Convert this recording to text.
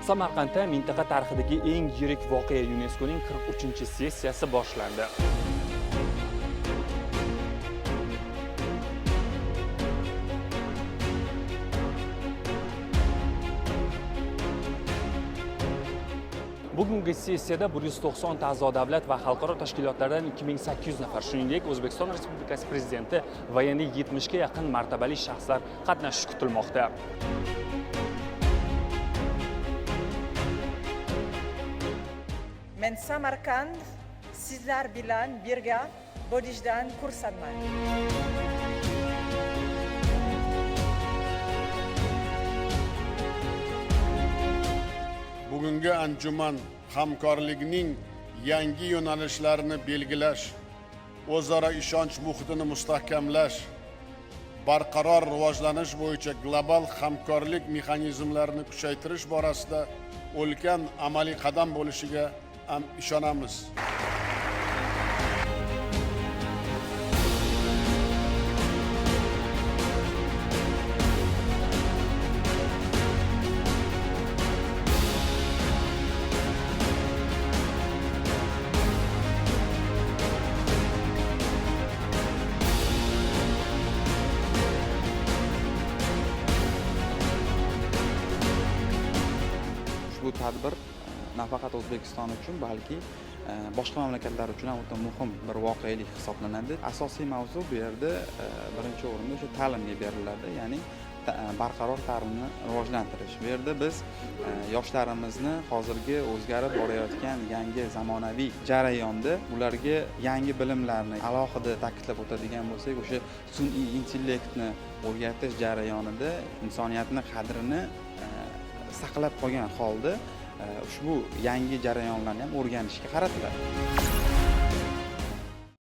Samarqandda mintaqa tarixidagi eng yirik voqea UNESCOning 43-sessiyasi boshlandi. Bugungi sessiyada 190 ta a'zo davlat va xalqaro tashkilotlardan 2800 nafar, shuningdek O'zbekiston Respublikasi prezidenti va yana 70 ga yaqin martabali shaxslar qatnashishi kutilmoqda. Men Samarqand sizlar bilan birga bo'lishdan xursandman. Bugungi anjuman hamkorlikning yangi yo'nalishlarini belgilash, o'zaro ishonch muhitini mustahkamlash, barqaror rivojlanish bo'yicha global hamkorlik mexanizmlarini kuchaytirish borasida ulkan amaliy qadam bo'lishiga ishonamiz. Bu tadbir nafaqat O'zbekiston uchun, balki boshqa mamlakatlar uchun ham o'ta muhim bir voqelik hisoblanadi. Asosiy mavzu bu yerda birinchi o'rinda o'sha ta'limga beriladi, ya'ni barqaror ta'limni rivojlantirish. Bu yerda biz yoshlarimizni hozirgi o'zgarib borayotgan yangi zamonaviy jarayonda ularga yangi bilimlarni alohida ta'kidlab o'tadigan bo'lsak, o'sha sun'iy intellektni o'rgatish jarayonida insoniyatni qadrini saqlab qolgan holda ushbu yangi jarayonlarni ham o'rganishga qaratiladi.